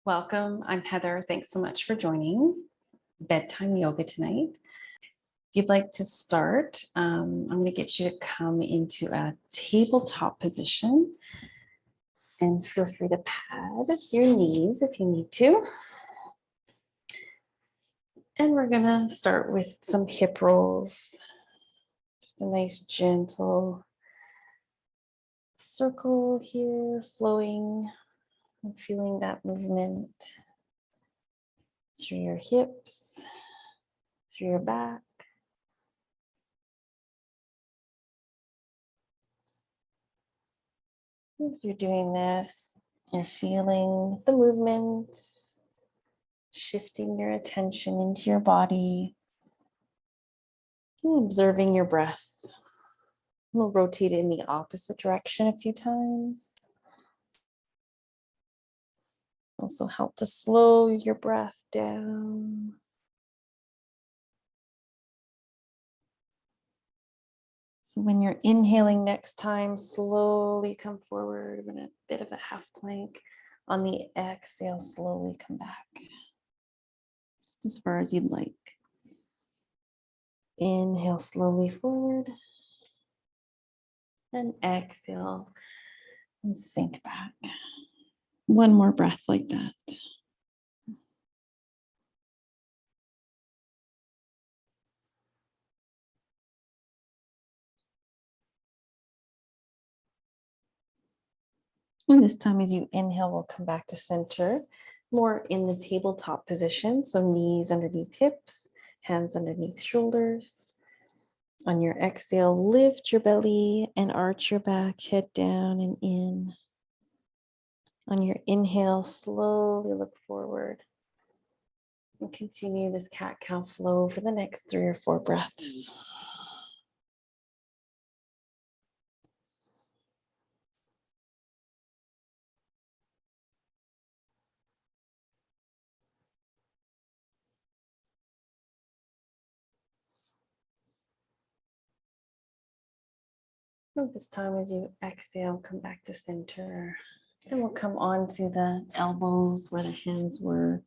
Welcome. I'm Heather. Thanks so much for joining Bedtime Yoga tonight. If you'd like to start, I'm going to get you to come into a tabletop position and feel free to pad your knees if you need to. And we're going to start with some hip rolls. Just a nice gentle circle here, flowing and feeling that movement through your hips, through your back. As you're doing this, you're feeling the movement, shifting your attention into your body, and observing your breath. We'll rotate in the opposite direction a few times. Also help to slow your breath down. So when you're inhaling next time, slowly come forward in a bit of a half plank. On the exhale, slowly come back. Just as far as you'd like. Inhale slowly forward. And exhale and sink back. One more breath like that. And this time as you inhale, we'll come back to center, more in the tabletop position. So knees underneath hips, hands underneath shoulders. On your exhale, lift your belly and arch your back, head down and in. On your inhale, slowly look forward. And continue this cat-cow flow for the next 3 or 4 breaths. And this time as you exhale, come back to center. And we'll come on to the elbows where the hands were.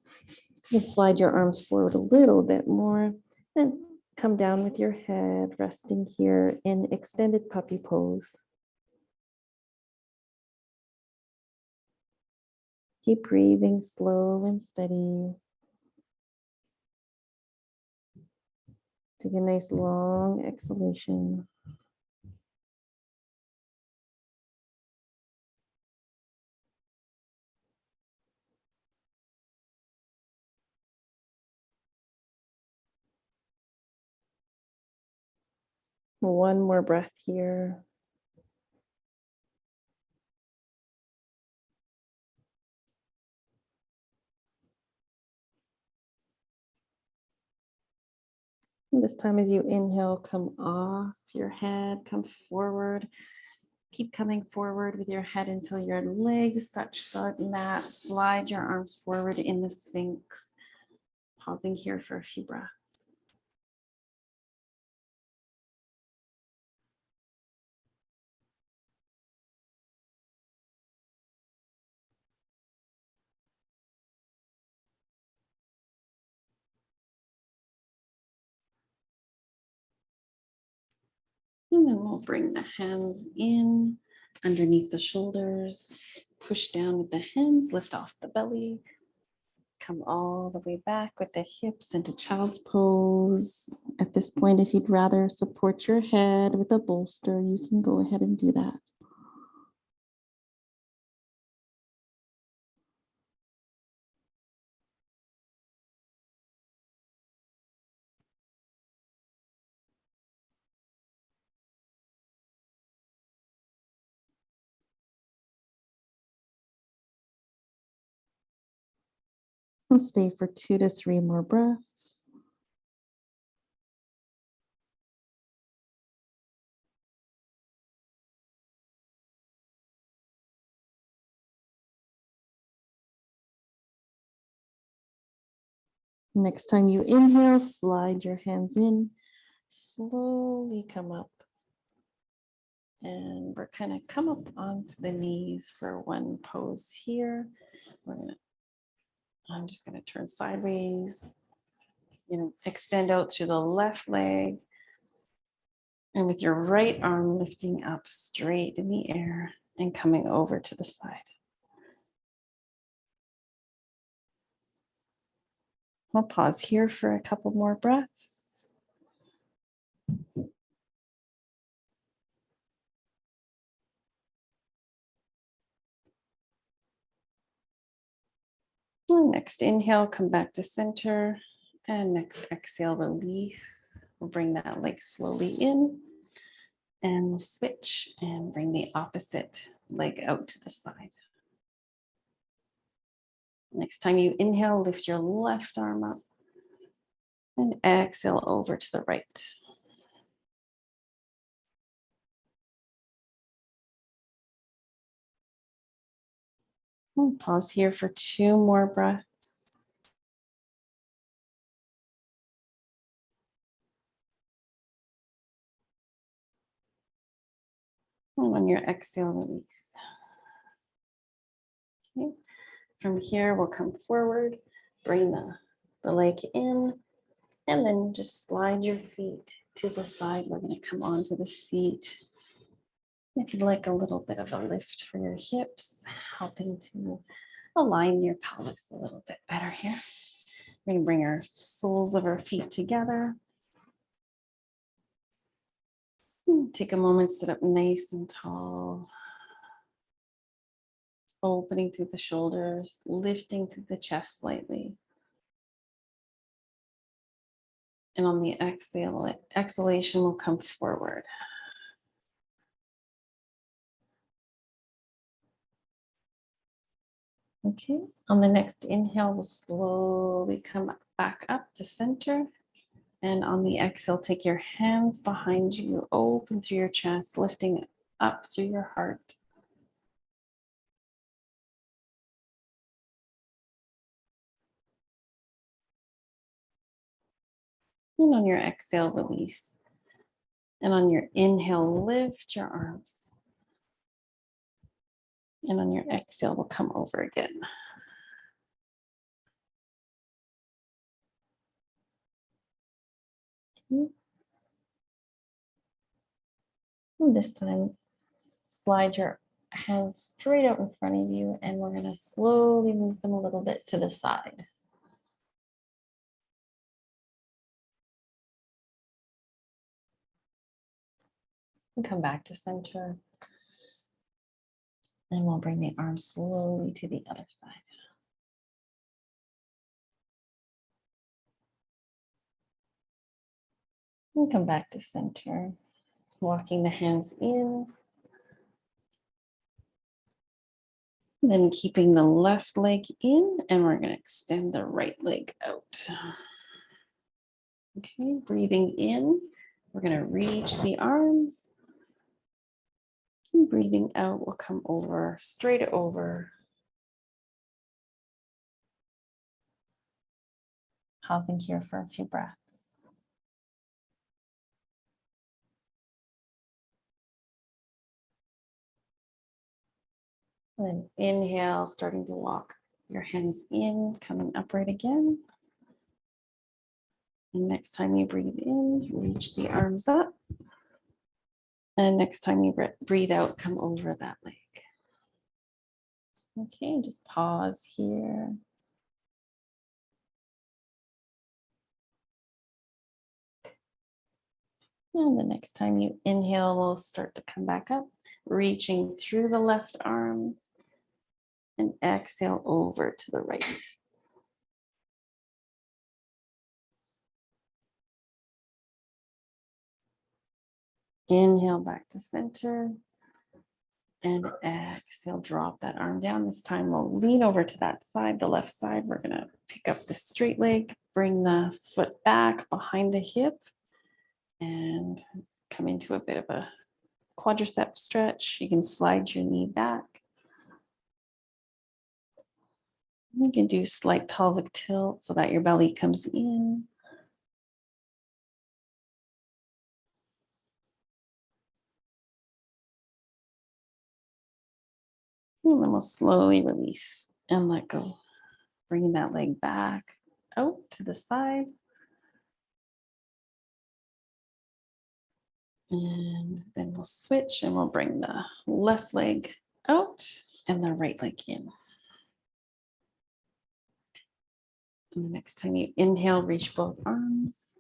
You can slide your arms forward a little bit more and come down with your head resting here in extended puppy pose. Keep breathing slow and steady. Take a nice long exhalation. One more breath here. And this time as you inhale, come off your head, come forward. Keep coming forward with your head until your legs touch the mat. Slide your arms forward in the Sphinx. Pausing here for a few breaths. And then we'll bring the hands in underneath the shoulders. Push down with the hands, lift off the belly. Come all the way back with the hips into child's pose. At this point, if you'd rather support your head with a bolster, you can go ahead and do that. We'll stay for 2 to 3 more breaths. Next time you inhale, slide your hands in, slowly come up. And we're kind of come up onto the knees for one pose here. We're going to I'm just going to turn sideways, extend out through the left leg. And with your right arm lifting up straight in the air and coming over to the side. I'll pause here for a couple more breaths. And next inhale, come back to center. And next exhale, release. We'll bring that leg slowly in. And we'll switch and bring the opposite leg out to the side. Next time you inhale, lift your left arm up. And exhale over to the right. We'll pause here for 2 more breaths. And on your exhale, release. Okay. From here, we'll come forward, bring the leg in, and then just slide your feet to the side. We're going to come onto the seat. If you'd like a little bit of a lift for your hips, helping to align your pelvis a little bit better here. We're going to bring our soles of our feet together. Take a moment, sit up nice and tall. Opening through the shoulders, lifting through the chest slightly. And on the exhalation, we'll come forward. Okay, on the next inhale, we'll slowly come back up to center. And on the exhale, take your hands behind you, open through your chest, lifting up through your heart. And on your exhale, release. And on your inhale, lift your arms. And on your exhale, we'll come over again. Okay. And this time, slide your hands straight out in front of you, and we're going to slowly move them a little bit to the side. And come back to center. And we'll bring the arms slowly to the other side. And come back to center. Walking the hands in. Then keeping the left leg in, and we're going to extend the right leg out. Okay, breathing in, we're going to reach the arms. And breathing out, we'll come over, straight over. Pausing here for a few breaths. And then inhale, starting to walk your hands in, coming upright again. And next time you breathe in, reach the arms up. And next time you breathe out, come over that leg. Okay, just pause here. And the next time you inhale, we'll start to come back up, reaching through the left arm. And exhale over to the right. Inhale back to center. And exhale, drop that arm down. This time we'll lean over to that side, the left side. We're going to pick up the straight leg, bring the foot back behind the hip, and come into a bit of a quadricep stretch. You can slide your knee back. You can do slight pelvic tilt so that your belly comes in. And then we'll slowly release and let go. Bringing that leg back out to the side. And then we'll switch and we'll bring the left leg out and the right leg in. And the next time you inhale, reach both arms.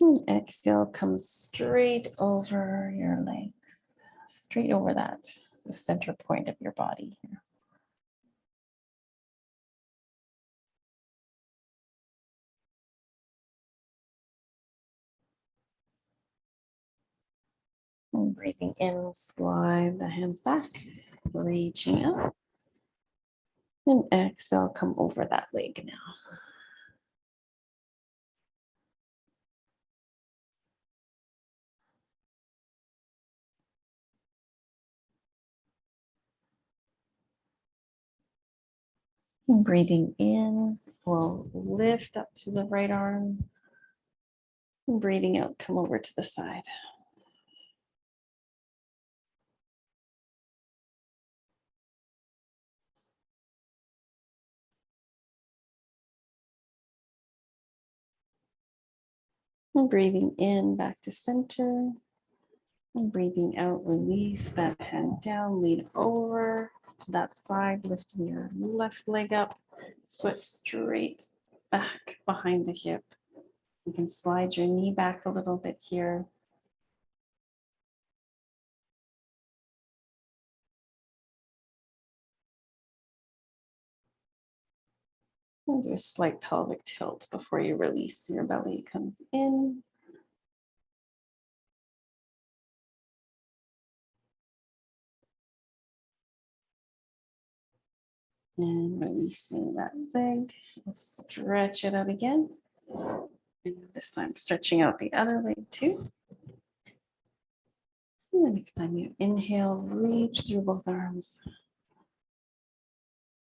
And exhale, come straight over your legs, straight over that, the center point of your body here. And breathing in, slide the hands back, reaching up. And exhale, come over that leg now. And breathing in, we'll lift up to the right arm. And breathing out, come over to the side. And breathing in, back to center. And breathing out, release that hand down, lean over to that side, lifting your left leg up, foot straight back behind the hip. You can slide your knee back a little bit here. And do a slight pelvic tilt before you release. Your belly comes in. And releasing that leg. We'll stretch it out again. And this time stretching out the other leg too. And the next time you inhale, reach through both arms.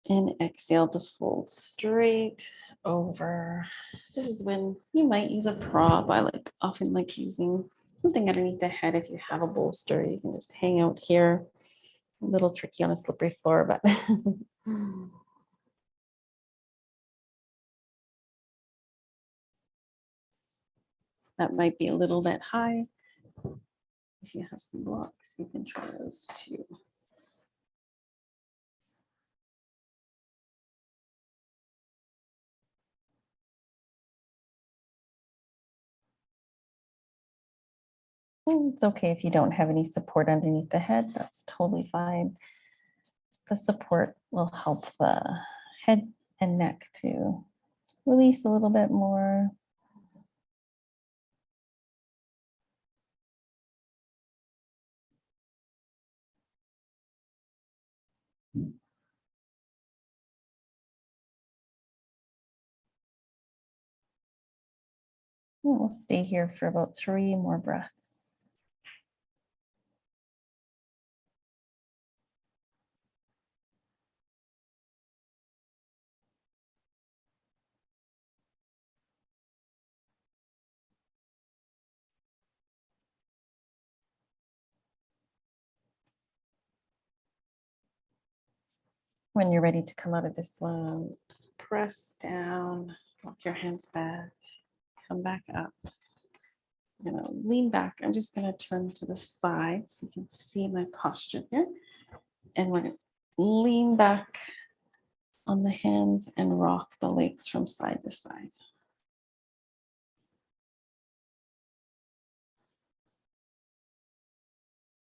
And exhale to fold straight over. This is when you might use a prop. I often like using something underneath the head. If you have a bolster, you can just hang out here. A little tricky on a slippery floor, but that might be a little bit high. If you have some blocks, you can try those too. It's okay if you don't have any support underneath the head. That's totally fine. The support will help the head and neck to release a little bit more. We'll stay here for about 3 more breaths. When you're ready to come out of this one, just press down, walk your hands back, come back up. I'm gonna lean back. I'm just gonna turn to the side so you can see my posture here. And we're gonna lean back on the hands and rock the legs from side to side.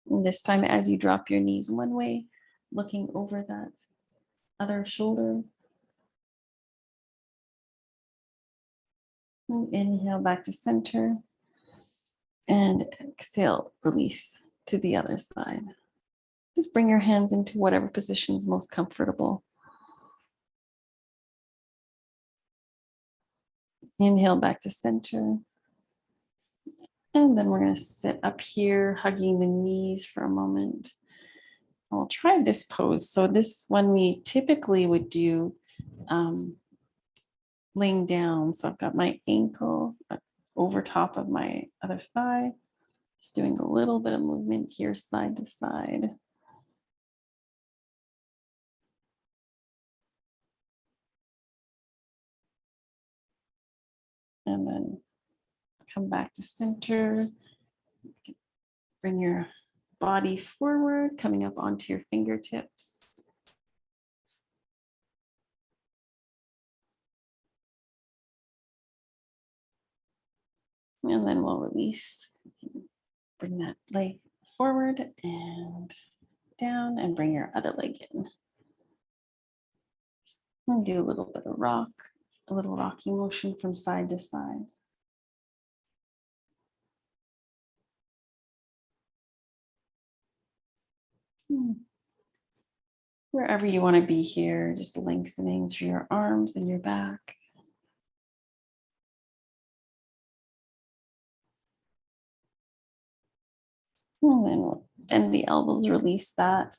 And this time, as you drop your knees one way, looking over that other shoulder. And inhale back to center. And exhale, release to the other side. Just bring your hands into whatever position is most comfortable. Inhale back to center. And then we're going to sit up here, hugging the knees for a moment. I'll try this pose. So this is one we typically would do laying down. So I've got my ankle over top of my other thigh. Just doing a little bit of movement here, side to side. And then come back to center. Bring your body forward, coming up onto your fingertips. And then we'll release. Bring that leg forward and down, and bring your other leg in. And do a little bit of rock, a little rocking motion from side to side. Wherever you want to be here, just lengthening through your arms and your back. And then we'll bend the elbows, release that.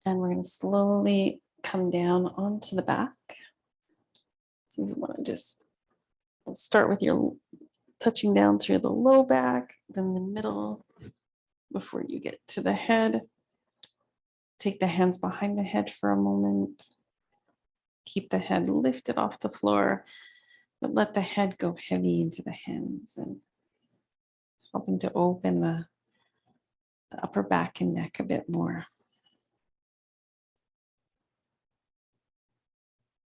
And we're going to slowly come down onto the back. So you want to just start with your touching down through the low back, then the middle, before you get to the head. Take the hands behind the head for a moment. Keep the head lifted off the floor, but let the head go heavy into the hands and helping to open the upper back and neck a bit more.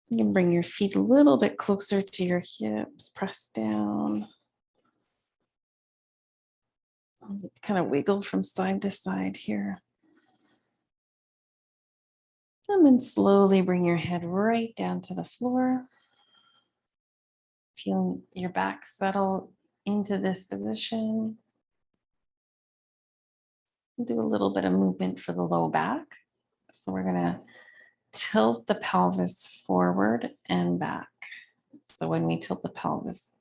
You can bring your feet a little bit closer to your hips, press down. Kind of wiggle from side to side here. And then slowly bring your head right down to the floor. Feel your back settle into this position. Do a little bit of movement for the low back. So we're going to tilt the pelvis forward and back. So when we tilt the pelvis,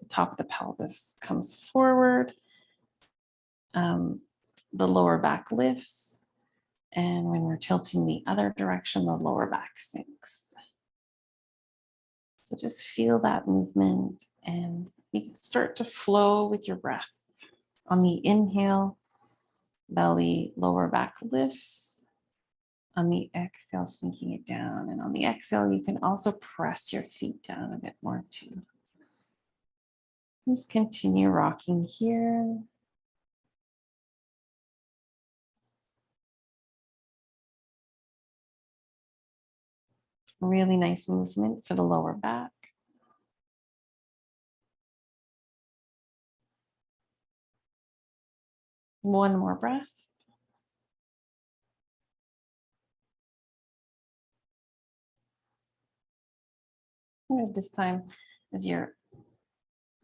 the top of the pelvis comes forward. The lower back lifts. And when we're tilting the other direction, the lower back sinks. So just feel that movement, and you can start to flow with your breath. On the inhale, belly, lower back lifts. On the exhale, sinking it down. And on the exhale, you can also press your feet down a bit more too. Just continue rocking here. Really nice movement for the lower back. One more breath. And this time, as your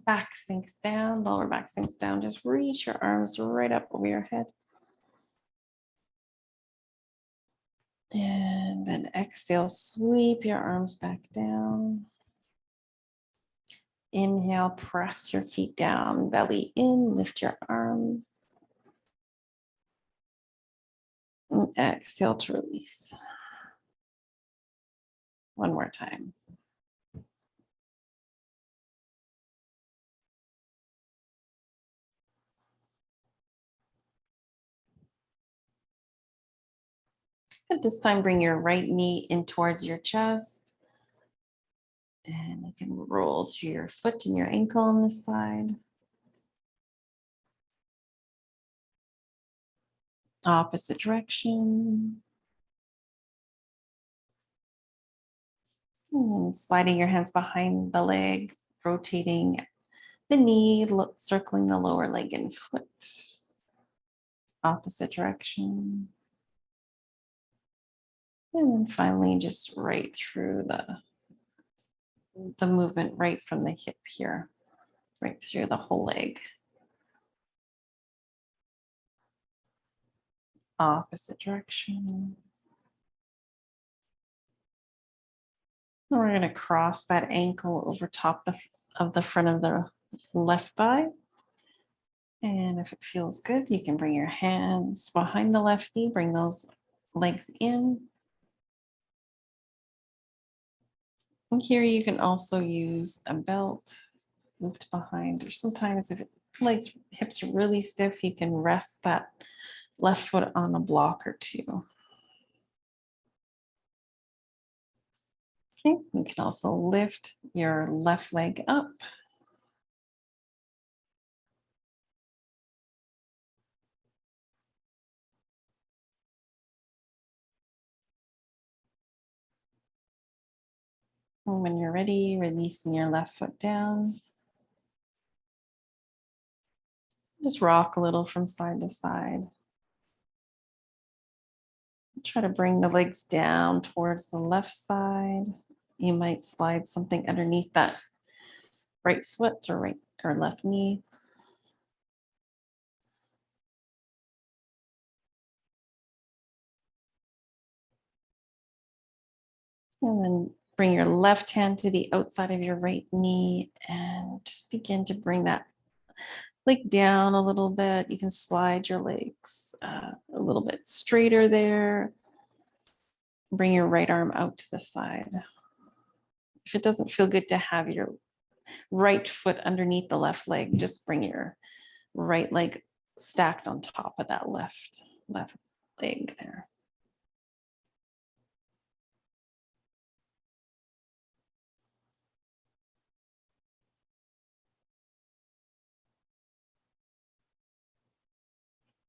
back sinks down, lower back sinks down, just reach your arms right up over your head. And then exhale, sweep your arms back down. Inhale, press your feet down, belly in, lift your arms. And exhale to release. One more time. At this time, bring your right knee in towards your chest. And you can roll through your foot and your ankle on this side. Opposite direction. And sliding your hands behind the leg, rotating the knee, circling the lower leg and foot. Opposite direction. And then finally, just right through the movement right from the hip here, right through the whole leg. Opposite direction. And we're going to cross that ankle over top of the front of the left thigh. And if it feels good, you can bring your hands behind the left knee, bring those legs in. And here you can also use a belt moved behind, or sometimes if hips are really stiff, you can rest that left foot on a block or two. Okay, you can also lift your left leg up. And when you're ready, releasing your left foot down. Just rock a little from side to side. Try to bring the legs down towards the left side. You might slide something underneath that right foot or right or left knee. And then bring your left hand to the outside of your right knee and just begin to bring that leg down a little bit. You can slide your legs a little bit straighter there. Bring your right arm out to the side. If it doesn't feel good to have your right foot underneath the left leg, just bring your right leg stacked on top of that left leg there.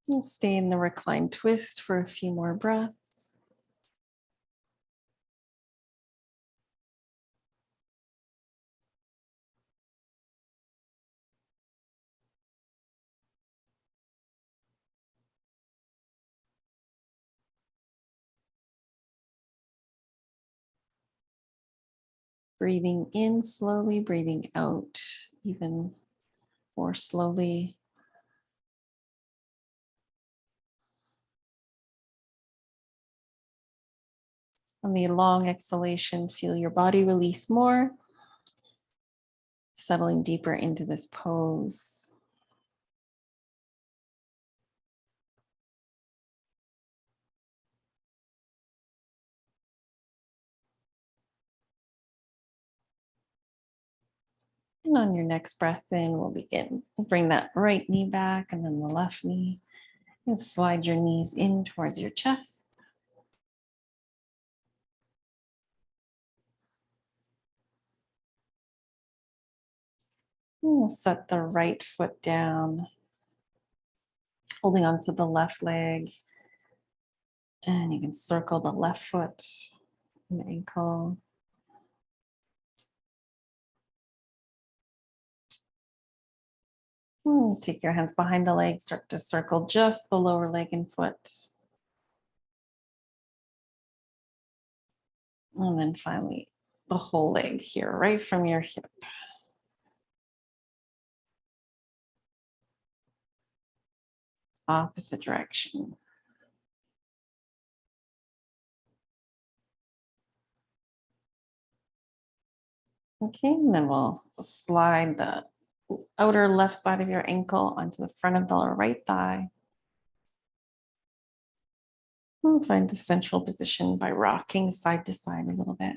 You'll stay in the reclined twist for a few more breaths. Breathing in slowly, breathing out even more slowly. On the long exhalation, feel your body release more, settling deeper into this pose. And on your next breath in, we'll begin. We'll bring that right knee back and then the left knee. And slide your knees in towards your chest. And we'll set the right foot down, holding onto the left leg. And you can circle the left foot and ankle. Take your hands behind the leg, start to circle just the lower leg and foot. And then finally, the whole leg here, right from your hip. Opposite direction. Okay, and then we'll slide the outer left side of your ankle onto the front of the right thigh. We'll find the central position by rocking side to side a little bit.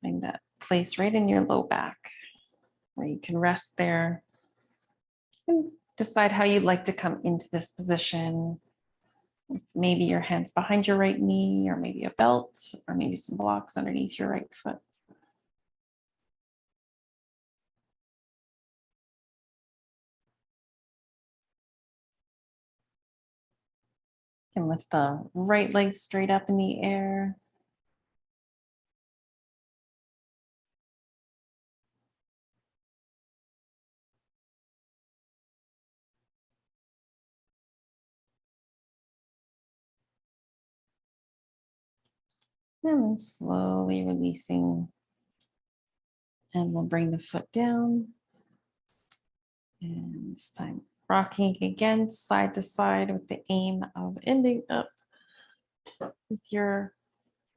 Find that place right in your low back where you can rest there and decide how you'd like to come into this position. With maybe your hands behind your right knee, or maybe a belt, or maybe some blocks underneath your right foot. You can lift the right leg straight up in the air. And then slowly releasing. And we'll bring the foot down. And this time, rocking again, side to side with the aim of ending up with your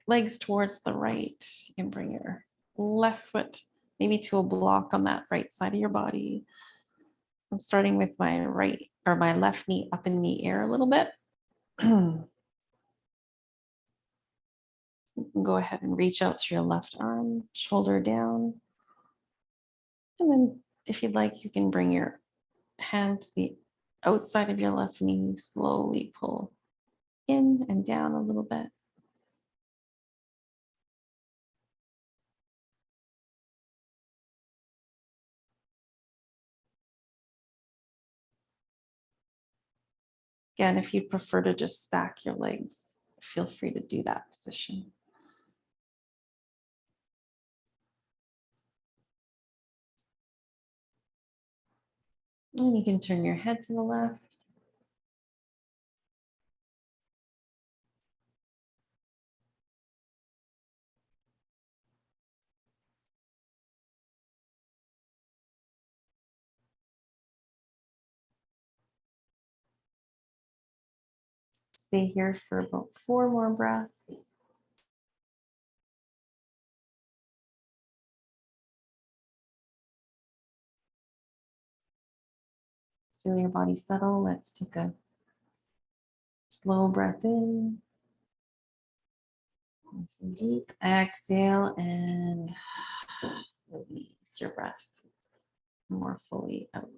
legs towards the right. You can bring your left foot maybe to a block on that right side of your body. I'm starting with my right or my left knee up in the air a little bit. You can go ahead and reach out to your left arm, shoulder down. And then if you'd like, you can bring your hand to the outside of your left knee, slowly pull in and down a little bit. Again, if you'd prefer to just stack your legs, feel free to do that position. And you can turn your head to the left. Stay here for about 4 more breaths. Feel your body settle. Let's take a slow breath in. Nice and deep. Exhale and release your breath more fully out.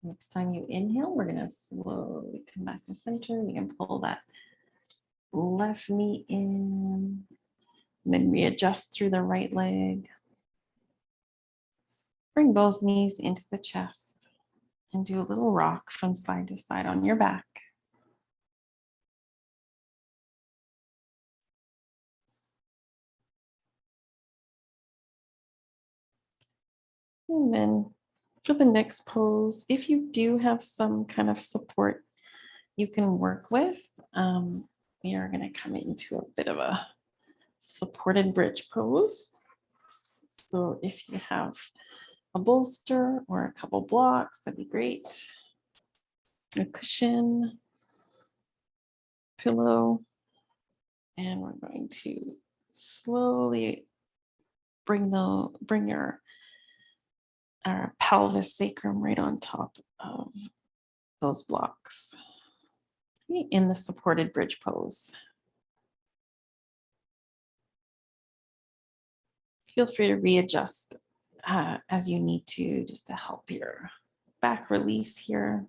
Next time you inhale, we're going to slowly come back to center. You can pull that left knee in, and then readjust through the right leg. Bring both knees into the chest and do a little rock from side to side on your back. And then for the next pose, if you do have some kind of support you can work with, we are going to come into a bit of a supported bridge pose. So if you have a bolster or a couple blocks, that'd be great. A cushion, pillow, and we're going to slowly bring our pelvis sacrum right on top of those blocks in the supported bridge pose. Feel free to readjust as you need to, just to help your back release here.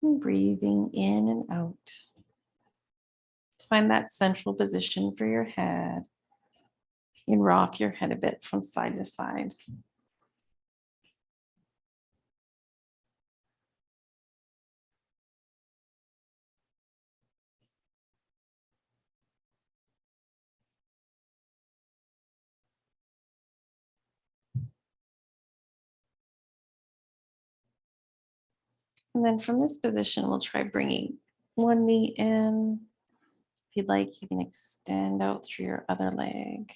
And breathing in and out. Find that central position for your head. And rock your head a bit from side to side. And then from this position, we'll try bringing one knee in. If you'd like, you can extend out through your other leg.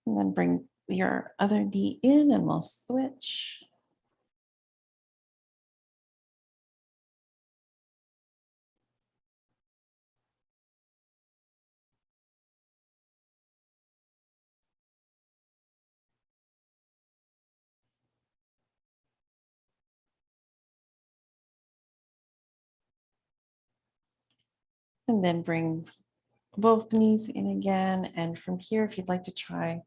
And then bring your other knee in and we'll switch. And then bring both knees in again. And from here, if you'd like to try,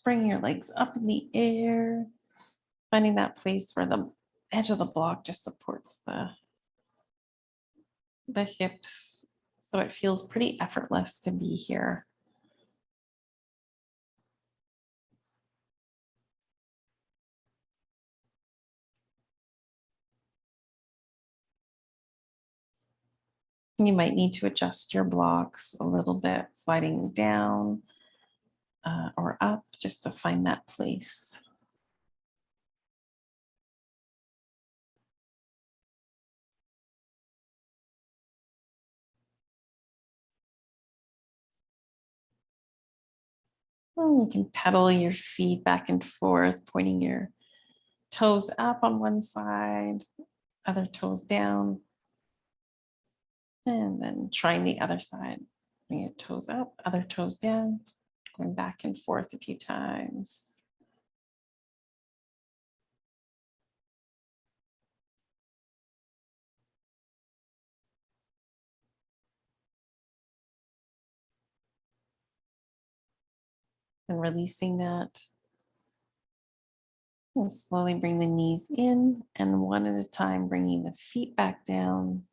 bring your legs up in the air, finding that place where the edge of the block just supports the hips. So it feels pretty effortless to be here. You might need to adjust your blocks a little bit, sliding down or up just to find that place. Well, you can pedal your feet back and forth, pointing your toes up on one side, other toes down, and then trying the other side. Bring your toes up, other toes down, going back and forth a few times. and releasing that. And slowly bring the knees in, and one at a time, bringing the feet back down.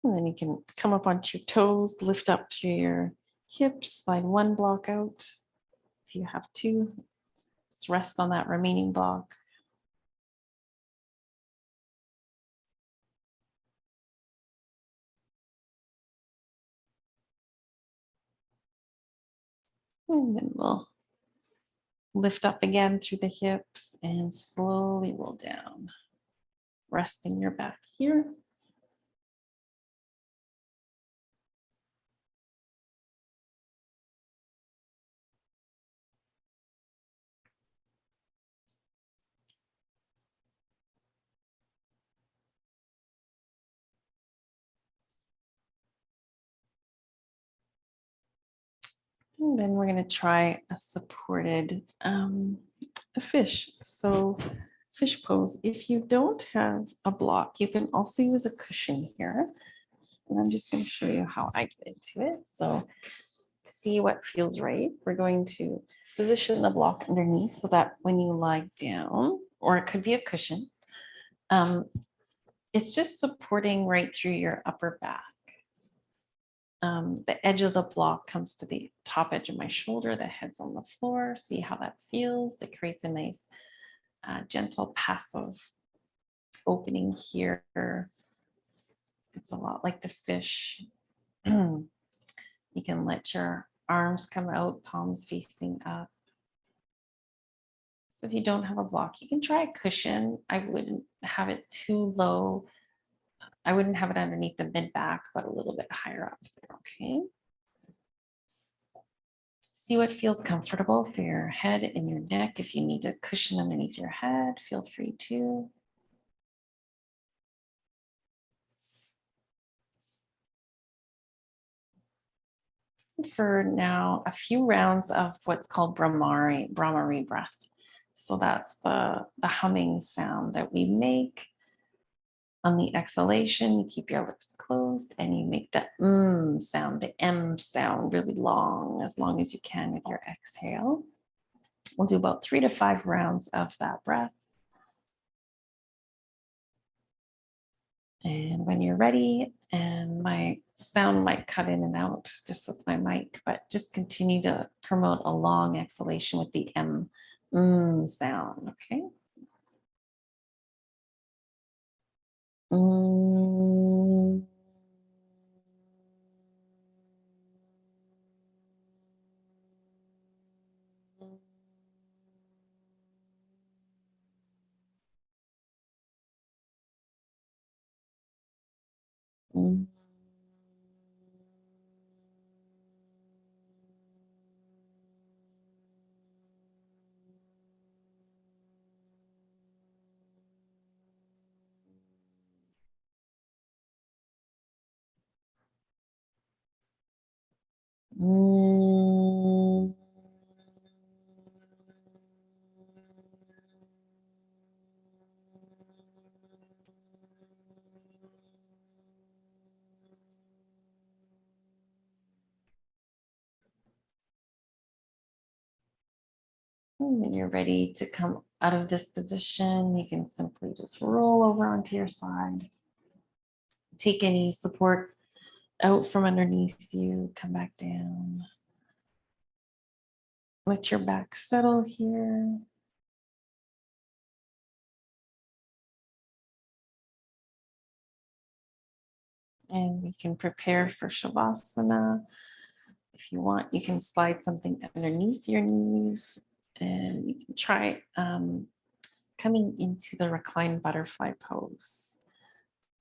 And then you can come up onto your toes, lift up to your hips, slide one block out. If you have two, let's rest on that remaining block. And then we'll lift up again through the hips and slowly roll down, resting your back here. And then we're going to try a supported fish. So fish pose. If you don't have a block, you can also use a cushion here. And I'm just going to show you how I get into it. So see what feels right. We're going to position the block underneath so that when you lie down, or it could be a cushion, it's just supporting right through your upper back. The edge of the block comes to the top edge of my shoulder, the head's on the floor. See how that feels. It creates a nice gentle passive opening here. It's a lot like the fish. You can let your arms come out, palms facing up. So if you don't have a block, you can try a cushion. I wouldn't have it too low. I wouldn't have it underneath the mid back, but a little bit higher up there, okay? See what feels comfortable for your head and your neck. If you need a cushion underneath your head, feel free to. For now, a few rounds of what's called Brahmari breath. So that's the humming sound that we make. On the exhalation, you keep your lips closed and you make the sound, the M sound, really long as you can with your exhale. We'll do about 3 to 5 rounds of that breath. And when you're ready, and my sound might cut in and out just with my mic, but just continue to promote a long exhalation with the M sound, okay? Mm. Mm. Mm. When you're ready to come out of this position, you can simply just roll over onto your side. Take any support out from underneath you, come back down. Let your back settle here. And we can prepare for Shavasana. If you want, you can slide something underneath your knees and you can try coming into the reclined butterfly pose.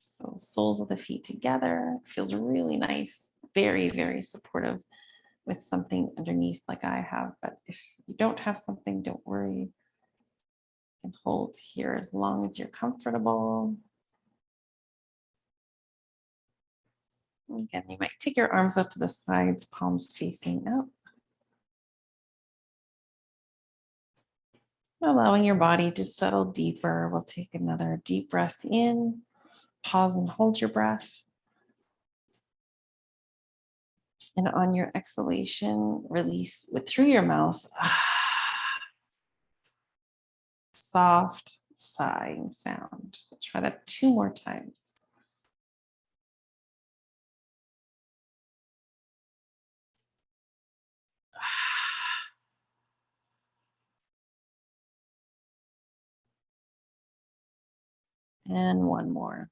So soles of the feet together, feels really nice, very, very supportive with something underneath like I have. But if you don't have something, don't worry. You can hold here as long as you're comfortable. Again, you might take your arms up to the sides, palms facing up. Allowing your body to settle deeper. We'll take another deep breath in, pause and hold your breath. And on your exhalation, release through your mouth. Soft sighing sound. Try that 2 more times. And 1 more.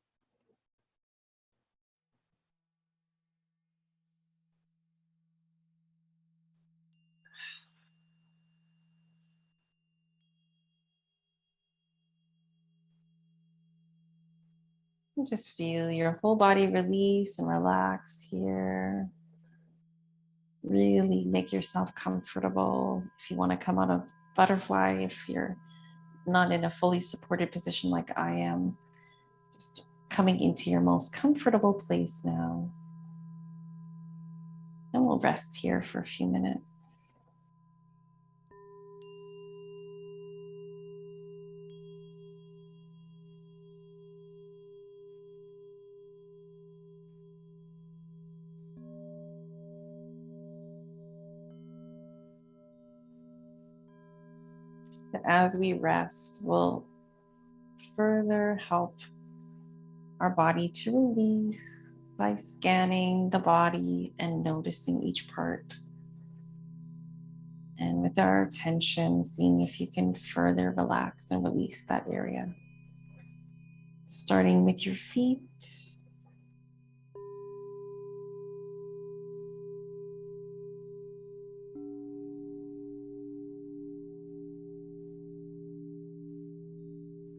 And just feel your whole body release and relax here. Really make yourself comfortable. If you want to come out of butterfly, if you're not in a fully supported position like I am, just coming into your most comfortable place now. And we'll rest here for a few minutes. As we rest, we'll further help our body to release by scanning the body and noticing each part. And with our attention, seeing if you can further relax and release that area. Starting with your feet.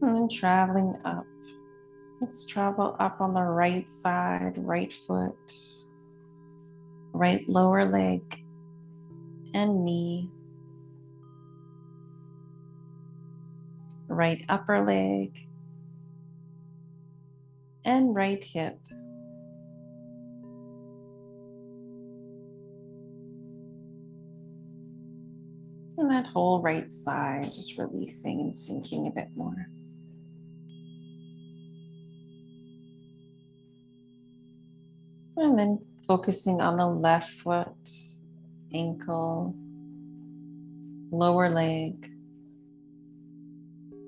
And then traveling up. Let's travel up on the right side, right foot, right lower leg and knee, right upper leg and right hip. And that whole right side, just releasing and sinking a bit more. And then focusing on the left foot, ankle, lower leg,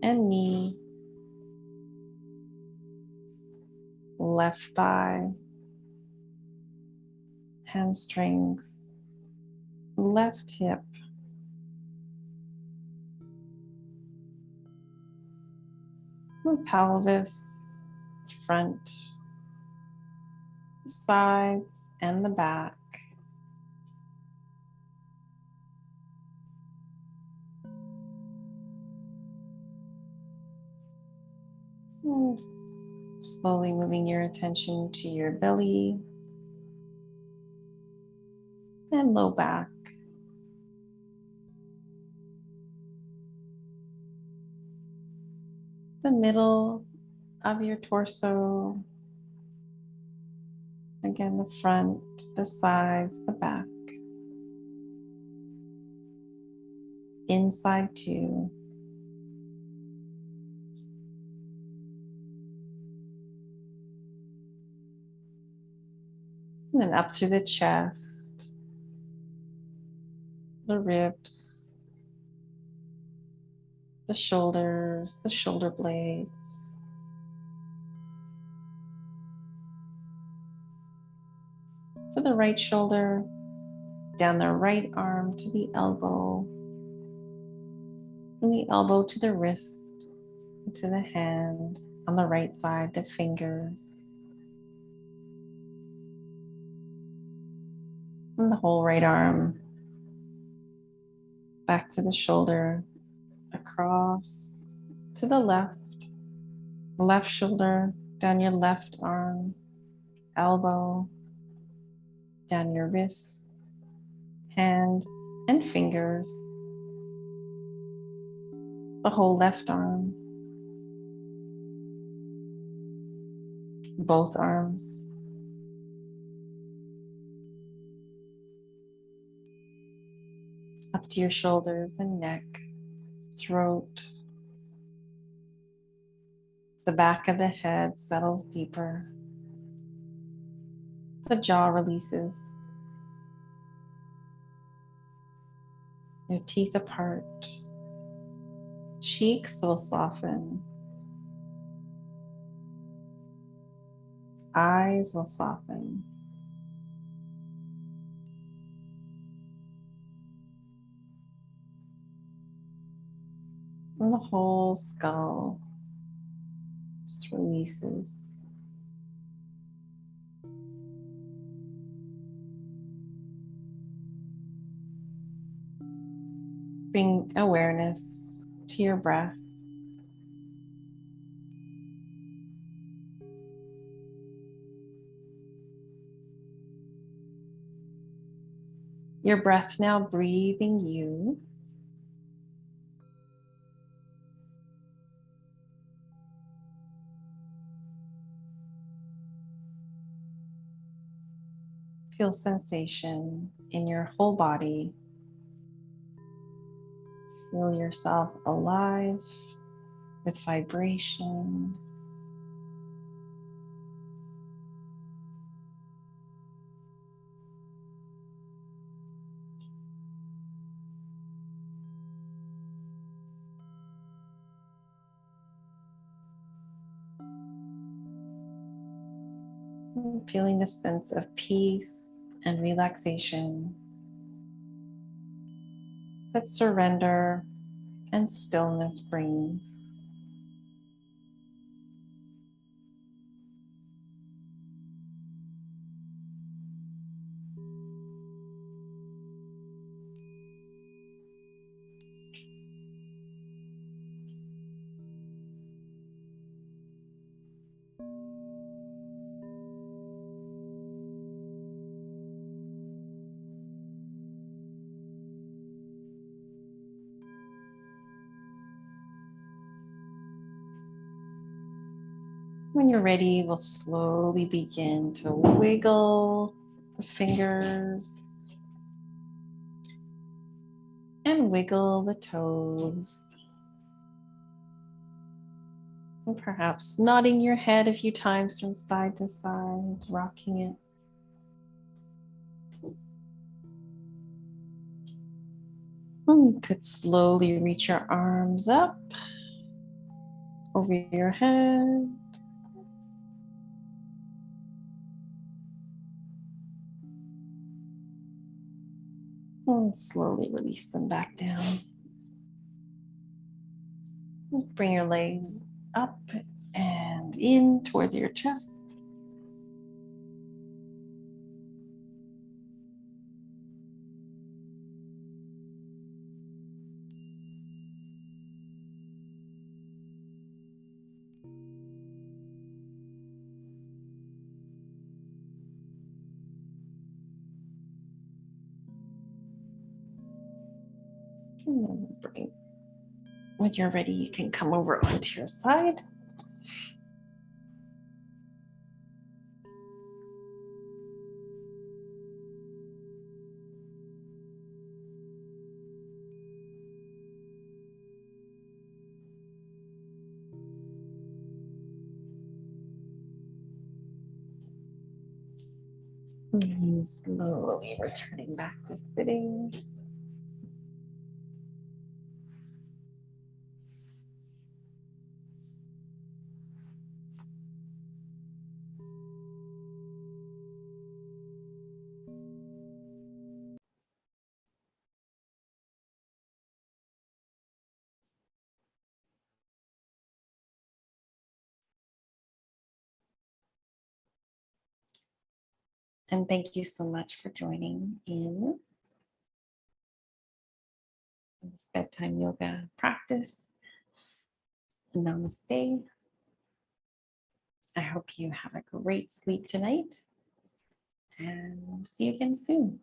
and knee, left thigh, hamstrings, left hip, and pelvis, front, the sides, and the back. And slowly moving your attention to your belly and low back. The middle of your torso. Again, the front, the sides, the back. Inside too. And then up through the chest, the ribs, the shoulders, the shoulder blades. To the right shoulder, down the right arm to the elbow, and the elbow to the wrist, to the hand, on the right side, the fingers, and the whole right arm, back to the shoulder, across to the left shoulder, down your left arm, elbow, down your wrist, hand, and fingers, the whole left arm, both arms, up to your shoulders and neck, throat. The back of the head settles deeper. The jaw releases. Your teeth apart. Cheeks will soften. Eyes will soften. And the whole skull just releases. Bring awareness to your breath. Your breath now breathing you. Feel sensation in your whole body. Feel yourself alive with vibration. Feeling the sense of peace and relaxation that surrender and stillness brings. When you're ready, we'll slowly begin to wiggle the fingers and wiggle the toes. And perhaps nodding your head a few times from side to side, rocking it. And you could slowly reach your arms up over your head. And slowly release them back down. Bring your legs up and in towards your chest. And then bring, when you're ready, you can come over onto your side. And slowly returning back to sitting. And thank you so much for joining in this bedtime yoga practice. Namaste. I hope you have a great sleep tonight and see you again soon.